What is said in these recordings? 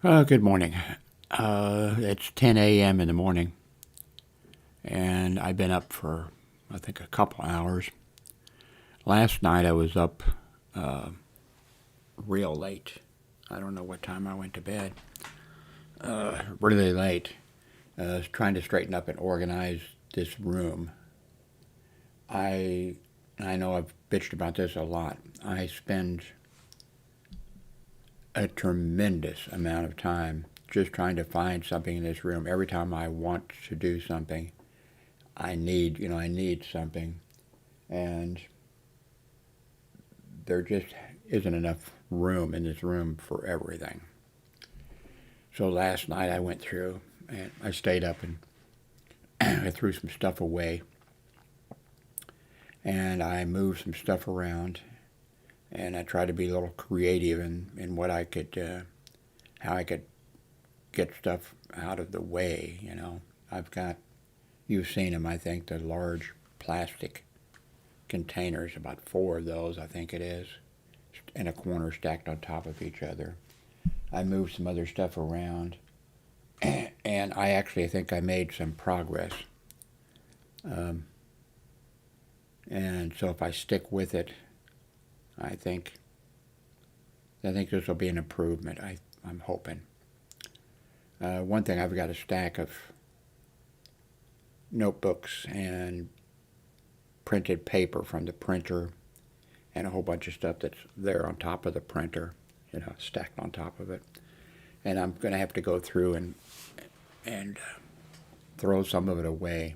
Good morning. It's 10 a.m. in the morning, and I've been up for, I think, a couple hours. Last night I was up uh, real late. I don't know what time I went to bed. Really late. Trying to straighten up and organize this room. I I know I've bitched about this a lot. I spend a tremendous amount of time just trying to find something in this room. Every time I want to do something, I need something, and there just isn't enough room in this room for everything. So last night I went through and I stayed up and I threw some stuff away and I moved some stuff around and I tried to be a little creative in what I could, how I could get stuff out of the way. I've got, you've seen them, I think, the large plastic containers, about four of those, I think it is, in a corner stacked on top of each other. I moved some other stuff around, and I actually think I made some progress. Um, and so if I stick with it, I think I think this will be an improvement. I'm hoping. One thing, I've got a stack of notebooks and printed paper from the printer and a whole bunch of stuff that's there on top of the printer, stacked on top of it. And I'm going to have to go through and throw some of it away.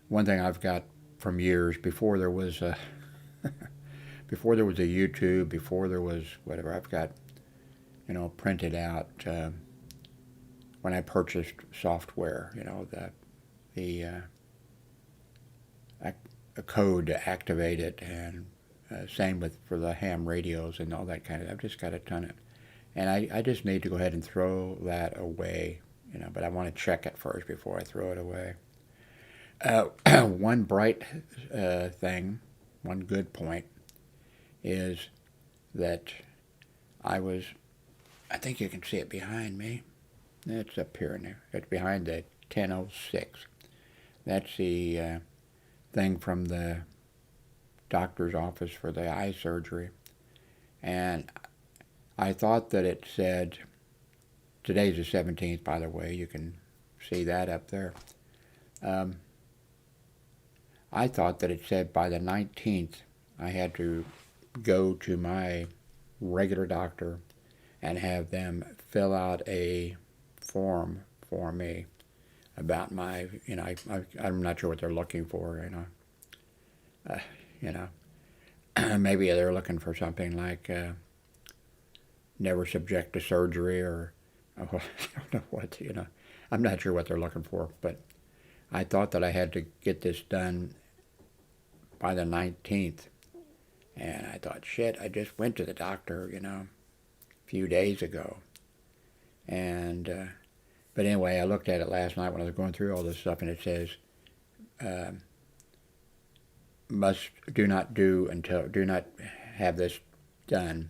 One thing I've got from years before there was a before there was a YouTube, before there was whatever, I've got printed out when I purchased software, the a code to activate it, and same with for the ham radios and all that kind of. I've just got a ton of, and I just need to go ahead and throw that away, But I want to check it first before I throw it away. One bright thing, one good point is that I was. I think you can see it behind me. It's up here now. It's behind the 1006. That's the thing from the doctor's office for the eye surgery. And I thought that it said, today's the 17th, by the way, you can see that up there. I thought that it said by the 19th I had to go to my regular doctor and have them fill out a form for me about my, I'm not sure what they're looking for, uh, you know, maybe they're looking for something like never subject to surgery or I don't know what, I'm not sure what they're looking for, but I thought that I had to get this done by the 19th, and I thought, shit, I just went to the doctor, a few days ago, and but anyway, I looked at it last night when I was going through all this stuff, and it says do not have this done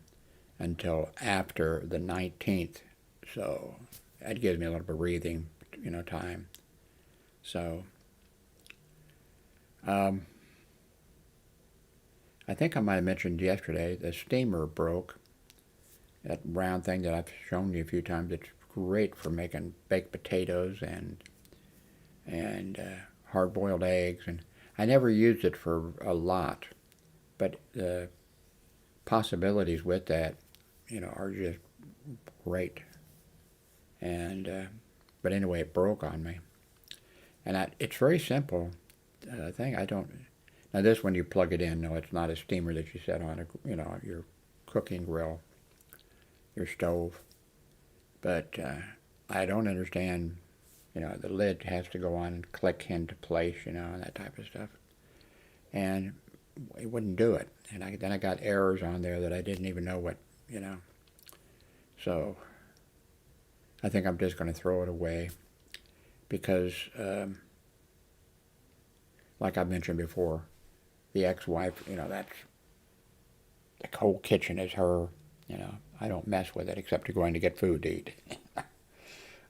until after the 19th. So that gives me a little bit of breathing, time. So I think I might have mentioned yesterday the steamer broke. That round thing that I've shown you a few times. It's great for making baked potatoes and hard-boiled eggs, and I never used it for a lot, but the possibilities with that, are just great. And but anyway, it broke on me, and it's very simple thing. I don't. Now this one you plug it in. No, it's not a steamer that you set on your cooking grill, your stove. But I don't understand, the lid has to go on and click into place, and that type of stuff. And it wouldn't do it. And then I got errors on there that I didn't even know what, So I think I'm just going to throw it away because, like I mentioned before, the ex-wife, that's, the whole kitchen is her, You know, I don't mess with it except to going to get food to eat.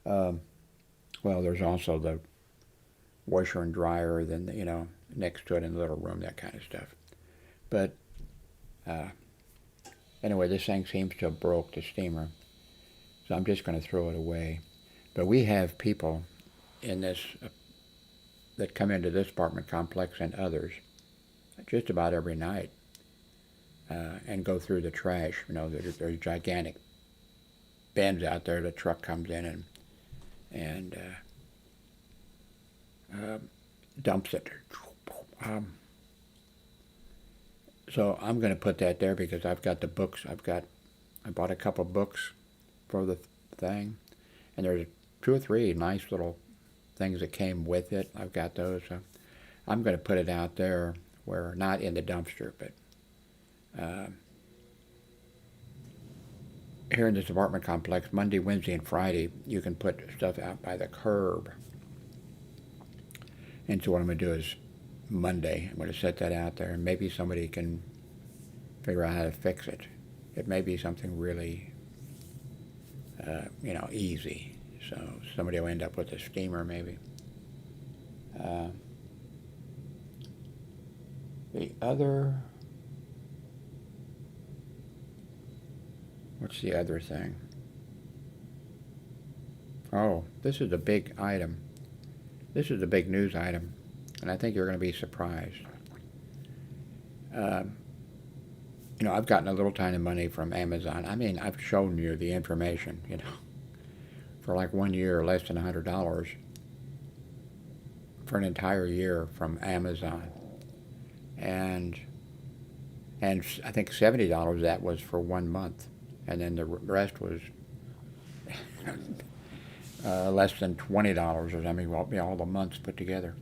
Well, there's also the washer and dryer, then, you know, next to it in the little room, that kind of stuff. But anyway, this thing seems to have broke the steamer, so I'm just going to throw it away. But we have people in this that come into this apartment complex and others just about every night and go through the trash. You know, there's gigantic bins out there. The truck comes in and dumps it. So I'm going to put that there because I've got the books. I bought a couple books for the thing, and there's 2 or 3 nice little things that came with it. I've got those. So I'm going to put it out there where, not in the dumpster, but here in this apartment complex, Monday, Wednesday, and Friday, you can put stuff out by the curb. And so what I'm going to do is Monday, I'm going to set that out there, and maybe somebody can figure out how to fix it. It may be something really, you know, easy. So somebody will end up with a steamer, maybe. The other, what's the other thing? Oh, this is a big item. This is a big news item, and I think you're going to be surprised. You know, I've gotten a little tiny money from Amazon. I mean, I've shown you the information, you know, for like 1 year, less than $100 for an entire year from Amazon. And I think $70 of that was for 1 month, and then the rest was less than $20 or something, well, you know, all the months put together.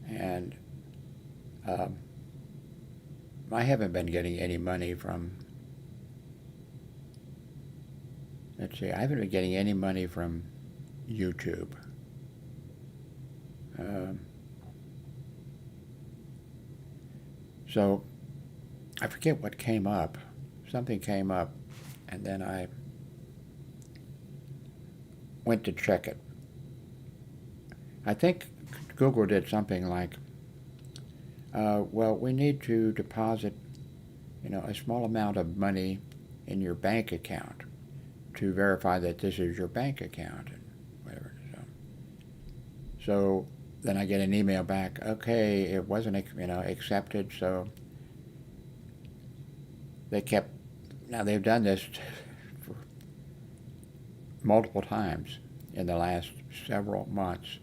And I haven't been getting any money from, let's see, I haven't been getting any money from YouTube. So I forget what came up. Something came up, and then I went to check it. I think Google did something like, well, we need to deposit, you know, a small amount of money in your bank account to verify that this is your bank account, and whatever. So then I get an email back, okay, it wasn't, you know, accepted, so they kept, now they've done this for multiple times in the last several months.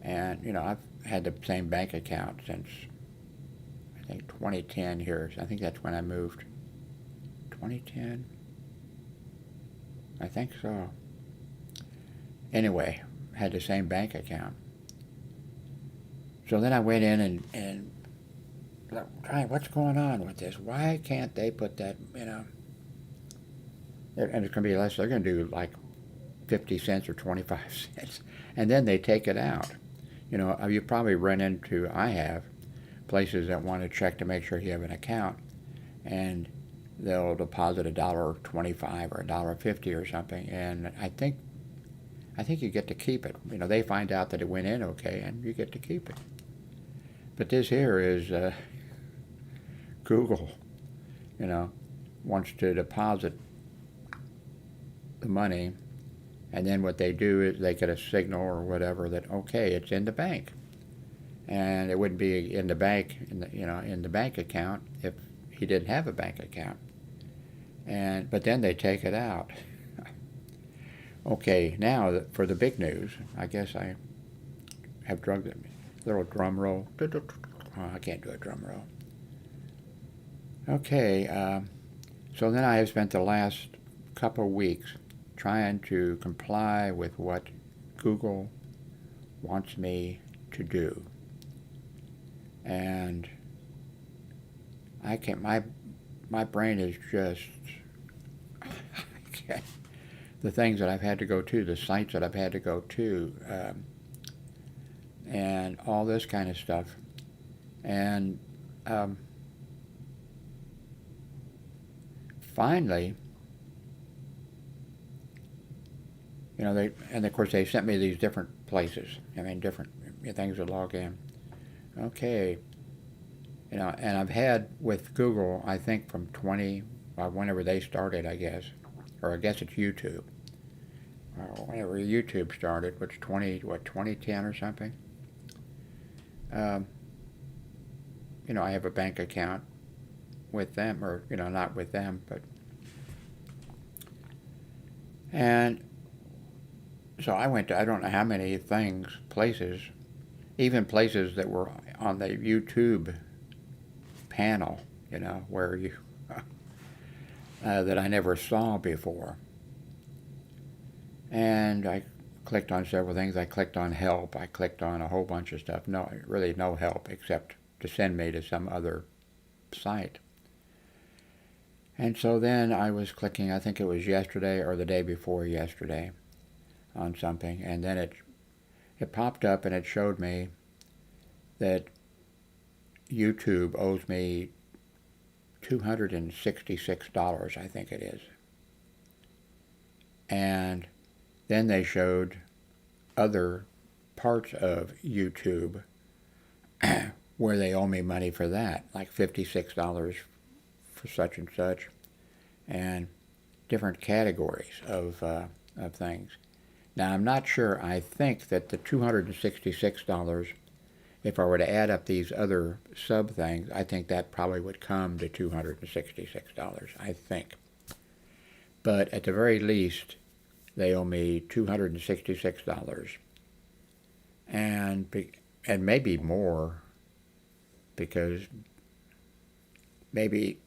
And, you know, I've had the same bank account since, I think, 2010 here. I think that's when I moved. 2010? I think so. Anyway, had the same bank account. So then I went in and what's going on with this? Why can't they put that, you know, and it's going to be less, they're going to do like 50 cents or 25 cents, and then they take it out. You know, you probably run into, I have, places that want to check to make sure you have an account, and they'll deposit $1.25 or $1.50 or something, and I think you get to keep it. You know, they find out that it went in okay, and you get to keep it. But this here is Google, you know, wants to deposit the money, and then what they do is they get a signal or whatever that, okay, it's in the bank. And it wouldn't be in the bank, in the bank account if he didn't have a bank account. But then they take it out. Okay, now for the big news, I guess I have a little drum roll. Oh, I can't do a drum roll. Okay, so then I have spent the last couple of weeks trying to comply with what Google wants me to do. And I can't, my brain is just, the things that I've had to go to, the sites that I've had to go to, and all this kind of stuff. And finally, and of course they sent me these different places. I mean, different things to log in. Okay, and I've had with Google, I think from whenever they started, I guess, or I guess it's YouTube. Whenever YouTube started, which 2010 or something. Um, I have a bank account with them, or not with them, but and so I went to I don't know how many places, even places that were on the YouTube panel, where you that I never saw before. And I clicked on several things. I clicked on help. I clicked on a whole bunch of stuff. No, really no help except to send me to some other site. And so then I was clicking, I think it was yesterday or the day before yesterday, on something, and then it popped up and it showed me that YouTube owes me $266, I think it is. And then they showed other parts of YouTube where they owe me money for that, like $56 for such and such, and different categories of things. Now, I'm not sure. I think that the $266, if I were to add up these other sub things, I think that probably would come to $266, I think. But at the very least, they owe me $266, and maybe more, because maybe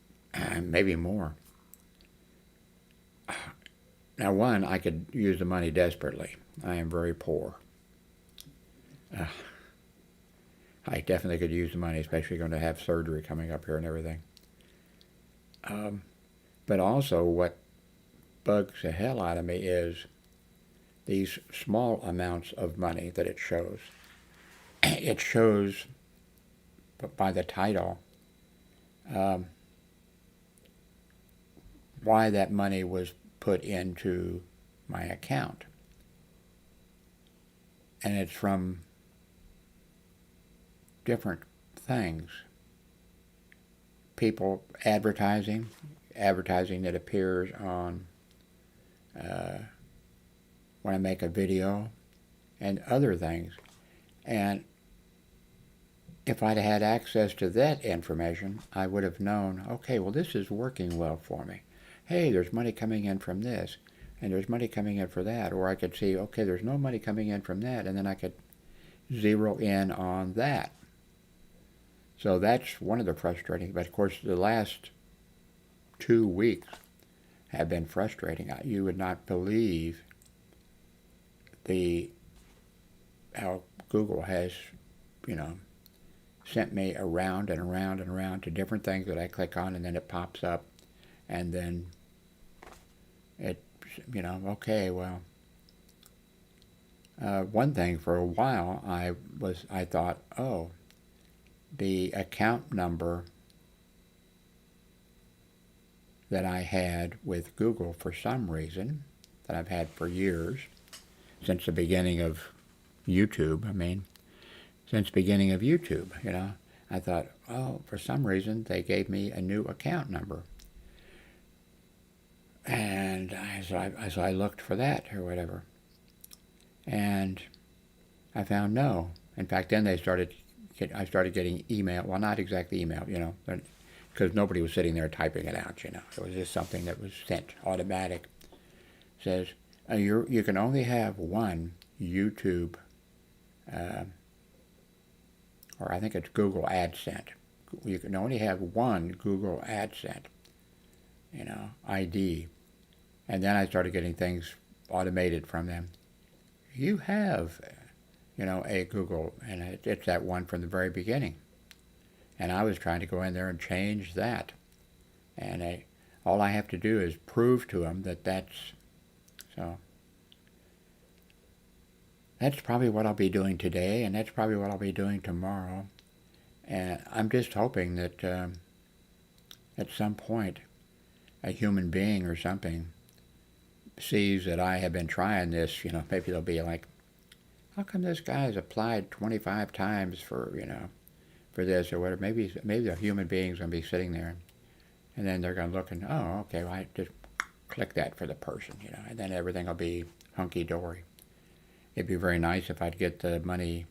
more. Now, one, I could use the money desperately. I am very poor. I definitely could use the money, especially going to have surgery coming up here and everything. But also, what bugs the hell out of me is these small amounts of money that it shows. It shows, by the title, why that money was put into my account. And it's from different things. People advertising that appears on when I make a video, and other things. And if I'd had access to that information, I would have known, okay, well, this is working well for me. Hey, there's money coming in from this, and there's money coming in for that. Or I could see, okay, there's no money coming in from that, and then I could zero in on that. So that's one of the frustrating, but of course the last 2 weeks have been frustrating. You would not believe how Google has, sent me around and around and around to different things that I click on, and then it pops up, and then it, okay, well, one thing for a while I thought, oh, the account number that I had with Google for some reason, that I've had for years, since the beginning of YouTube, since the beginning of YouTube, I thought, oh, for some reason they gave me a new account number. And so I looked for that or whatever. And I found no. In fact, then I started getting email, well, not exactly email, because nobody was sitting there typing it out, It was just something that was sent automatic. It says, you can only have one YouTube, or I think it's Google AdSense. You can only have one Google AdSense, ID. And then I started getting things automated from them. You have, a Google, and it's that one from the very beginning. And I was trying to go in there and change that. And all I have to do is prove to them that's, so. That's probably what I'll be doing today, and that's probably what I'll be doing tomorrow. And I'm just hoping that at some point a human being or something sees that I have been trying this, maybe they'll be like, how come this guy has applied 25 times for, for this or whatever? Maybe a human being's going to be sitting there, and then they're going to look and, oh, okay, well, I just click that for the person, and then everything will be hunky-dory. It'd be very nice if I'd get the money,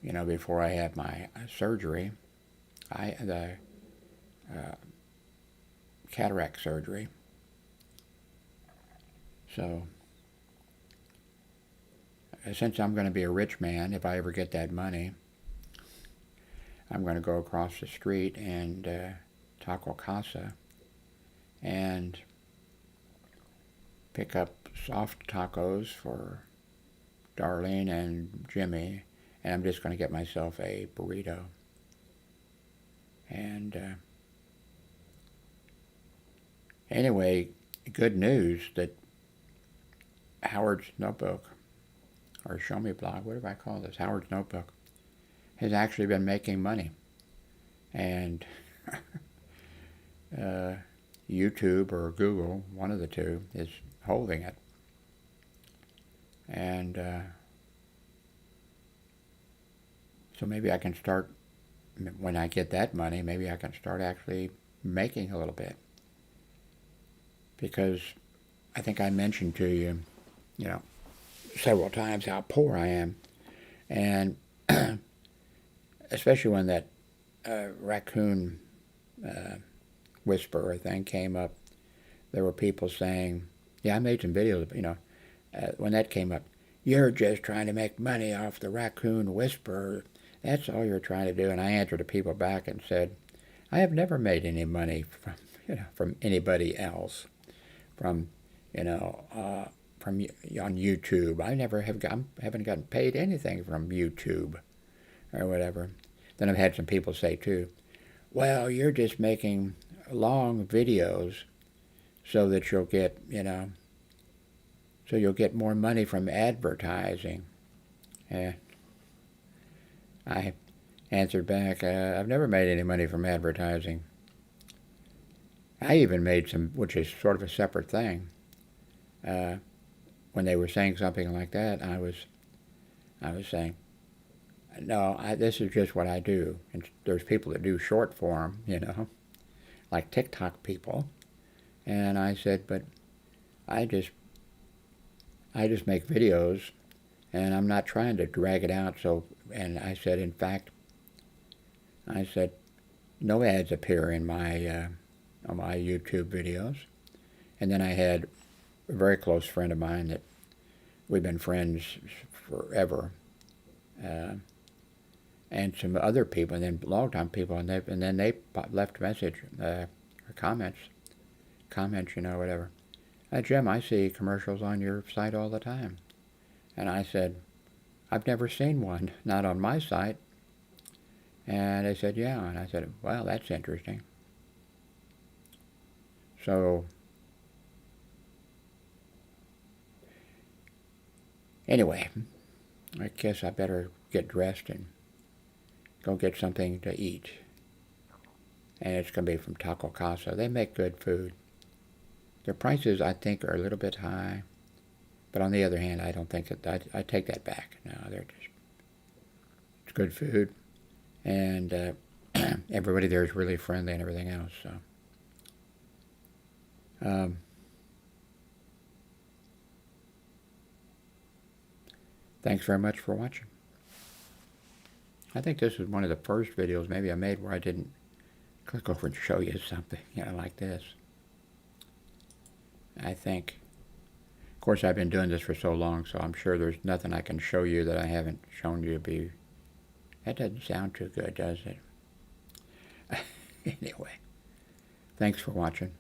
before I have my surgery, the cataract surgery. So, since I'm going to be a rich man, if I ever get that money, I'm going to go across the street and Taco Casa and pick up soft tacos for Darlene and Jimmy, and I'm just going to get myself a burrito. And anyway, good news that Howard's Notebook, or Show Me Blog, what do I call this? Howard's Notebook, has actually been making money. And YouTube or Google, one of the two, is holding it. And so maybe I can start, when I get that money, maybe I can start actually making a little bit. Because I think I mentioned to you, several times how poor I am. And especially when that raccoon whisperer thing came up, there were people saying, yeah, I made some videos, when that came up, you're just trying to make money off the raccoon whisperer. That's all you're trying to do. And I answered the people back and said, I have never made any money from anybody else, from on YouTube. I never haven't gotten paid anything from YouTube or whatever. Then I've had some people say too, well, you're just making long videos so that you'll get, so you'll get more money from advertising. And I answered back, I've never made any money from advertising. I even made some, which is sort of a separate thing. When they were saying something like that, I was saying, no, this is just what I do. And there's people that do short form, like TikTok people. And I said, but I just make videos, and I'm not trying to drag it out. So, and I said, in fact, no ads appear in my on my YouTube videos. And then I had a very close friend of mine that we've been friends forever, and some other people, and then long-time people, and then they left message or comments, whatever. Jim, I see commercials on your site all the time. And I said, I've never seen one, not on my site. And they said, yeah. And I said, well, that's interesting. So, anyway, I guess I better get dressed and go get something to eat. And it's going to be from Taco Casa. They make good food. Their prices, I think, are a little bit high. But on the other hand, I don't think that, I take that back. No, it's good food. And everybody there is really friendly and everything else. So, thanks very much for watching. I think this is one of the first videos maybe I made where I didn't click over and show you something, like this. I think, of course, I've been doing this for so long, so I'm sure there's nothing I can show you that I haven't shown you to be. That doesn't sound too good, does it? Anyway, thanks for watching.